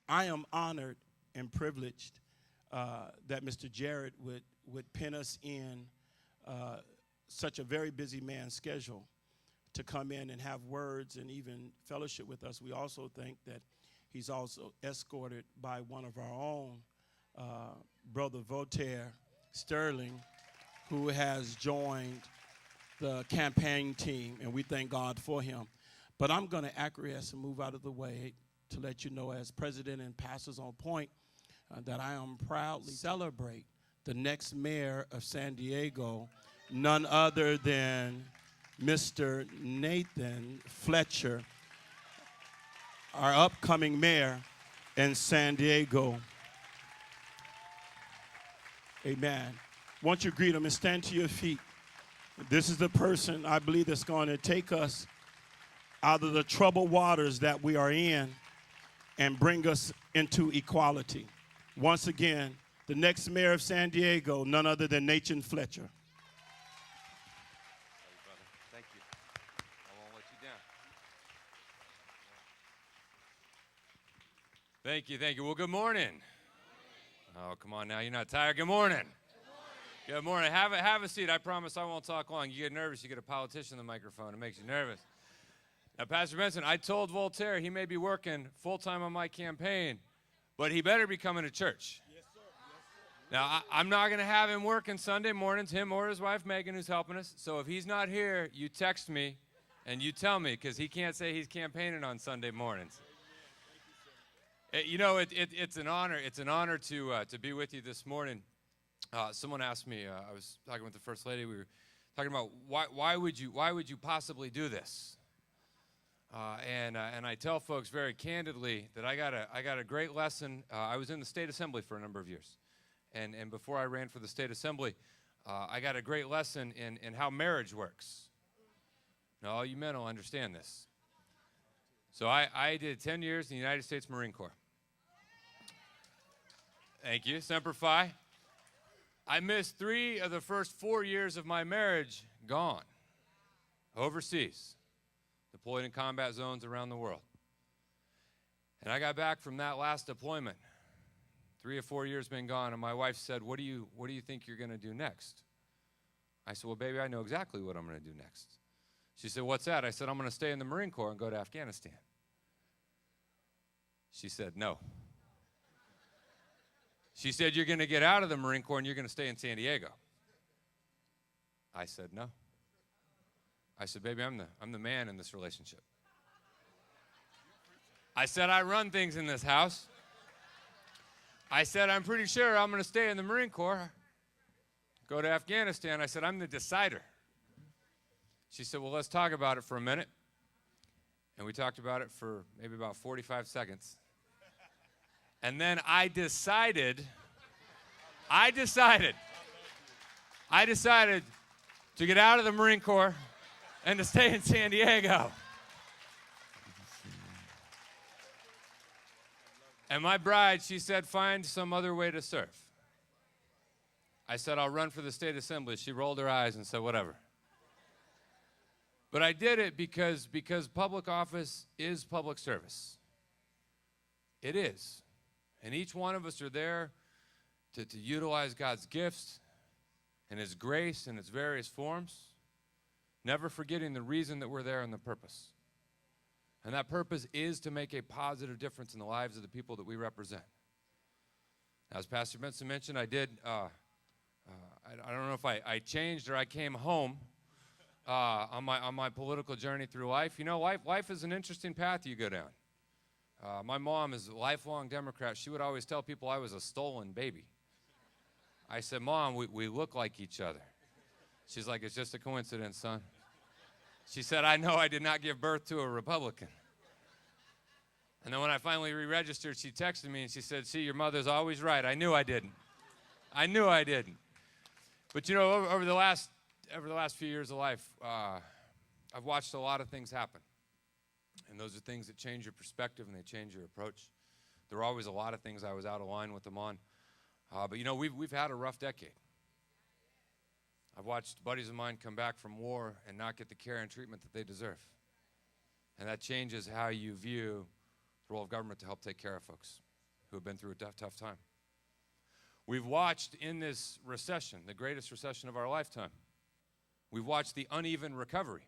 I am honored and privileged that Mr. Jarrett would pin us in such a very busy man's schedule to come in and have words and even fellowship with us. We also think that he's also escorted by one of our own, Brother Voltaire Sterling, who has joined the campaign team, and we thank God for him. But I'm going to acquiesce and move out of the way to let you know, as president and pastors on point, that I am proudly celebrate the next mayor of San Diego, none other than Mr. Nathan Fletcher, our upcoming mayor in San Diego. Amen. Won't you greet him and stand to your feet? This is the person, I believe, that's going to take us out of the troubled waters that we are in and bring us into equality. Once again, the next mayor of San Diego, none other than Nathan Fletcher. Thank you. I won't let you down. Thank you, thank you. Well, good morning. Oh, come on now. You're not tired. Good morning. Good morning. Have a seat. I promise I won't talk long. You get nervous, you get a politician on the microphone. It makes you nervous. Now, Pastor Benson, I told Voltaire he may be working full-time on my campaign, but he better be coming to church. Yes, sir. Yes, sir. Now, I'm not going to have him working Sunday mornings, him or his wife, Megan, who's helping us. So if he's not here, you text me and you tell me, because he can't say he's campaigning on Sunday mornings. You know, it's an honor. It's an honor to be with you this morning. Someone asked me. I was talking with the First Lady. We were talking about why would you possibly do this? And I tell folks very candidly that I got a great lesson. I was in the state assembly for a number of years, and before I ran for the state assembly, I got a great lesson in how marriage works. Now, all you men will understand this. So I did 10 years in the United States Marine Corps. Thank you, Semper Fi. I missed 3 of the first 4 years of my marriage gone, overseas, deployed in combat zones around the world. And I got back from that last deployment, 3 or 4 years been gone, and my wife said, what do you think you're going to do next? I said, well, baby, I know exactly what I'm going to do next. She said, what's that? I said, I'm going to stay in the Marine Corps and go to Afghanistan. She said, no. She said, you're going to get out of the Marine Corps and you're going to stay in San Diego. I said, no. I said, baby, I'm the man in this relationship. I said, I run things in this house. I said, I'm pretty sure I'm going to stay in the Marine Corps, go to Afghanistan. I said, I'm the decider. She said, well, let's talk about it for a minute. And we talked about it for maybe about 45 seconds. And then I decided to get out of the Marine Corps and to stay in San Diego. And my bride, she said, find some other way to serve. I said, I'll run for the state assembly. She rolled her eyes and said, whatever. But I did it because public office is public service. It is. And each one of us are there to utilize God's gifts and His grace in its various forms, never forgetting the reason that we're there and the purpose. And that purpose is to make a positive difference in the lives of the people that we represent. As Pastor Benson mentioned, I did, I don't know if I changed or I came home on my political journey through life. You know, life is an interesting path you go down. My mom is a lifelong Democrat. She would always tell people I was a stolen baby. I said, Mom, we look like each other. She's like, it's just a coincidence, son. She said, I know I did not give birth to a Republican. And then when I finally re-registered, she texted me and she said, see, your mother's always right. I knew I didn't. I knew I didn't. But you know, over the last few years of life, I've watched a lot of things happen. And those are things that change your perspective and they change your approach. There were always a lot of things I was out of line with them on. But you know, we've had a rough decade. I've watched buddies of mine come back from war and not get the care and treatment that they deserve. And that changes how you view the role of government to help take care of folks. who have been through a tough time. We've watched in this recession, the greatest recession of our lifetime, we've watched the uneven recovery.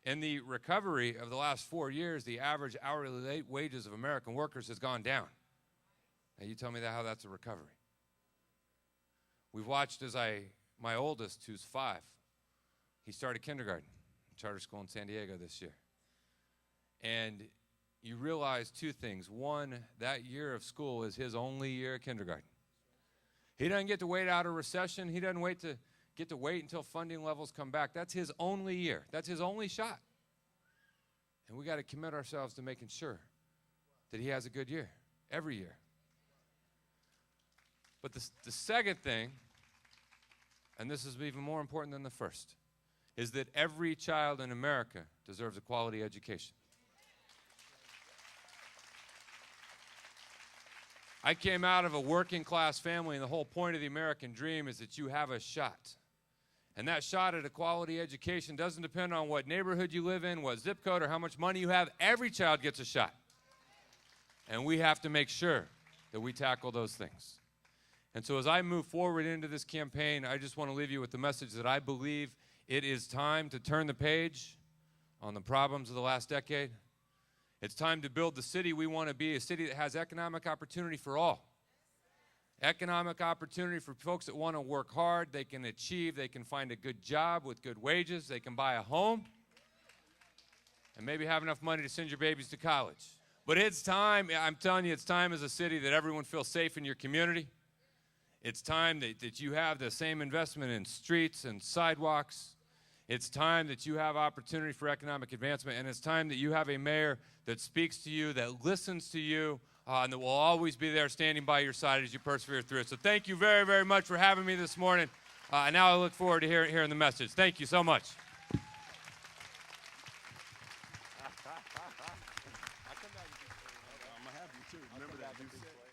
In the recovery of the last 4 years, the average hourly wages of American workers has gone down. Now you tell me how that's a recovery. We've watched as my oldest, who's 5, he started kindergarten, charter school in San Diego this year. And you realize 2 things. One, that year of school is his only year of kindergarten. He doesn't get to wait out a recession. He doesn't get to wait until funding levels come back. That's his only year. That's his only shot. And we got to commit ourselves to making sure that he has a good year, every year. But the second thing, and this is even more important than the first, is that every child in America deserves a quality education. I came out of a working class family, and the whole point of the American dream is that you have a shot. And that shot at a quality education doesn't depend on what neighborhood you live in, what zip code, or how much money you have. Every child gets a shot. And we have to make sure that we tackle those things. And so as I move forward into this campaign, I just want to leave you with the message that I believe it is time to turn the page on the problems of the last decade. It's time to build the city we want to be, a city that has economic opportunity for all. Economic opportunity for folks that want to work hard. They can achieve, they can find a good job with good wages, they can buy a home, and maybe have enough money to send your babies to college. But it's time, I'm telling you, it's time as a city that everyone feels safe in your community. It's time that you have the same investment in streets and sidewalks. It's time that you have opportunity for economic advancement, and it's time that you have a mayor that speaks to you, that listens to you, and that will always be there standing by your side as you persevere through it. So thank you very, very much for having me this morning. And now I look forward to hearing the message. Thank you so much. I'm gonna have you too. Remember that.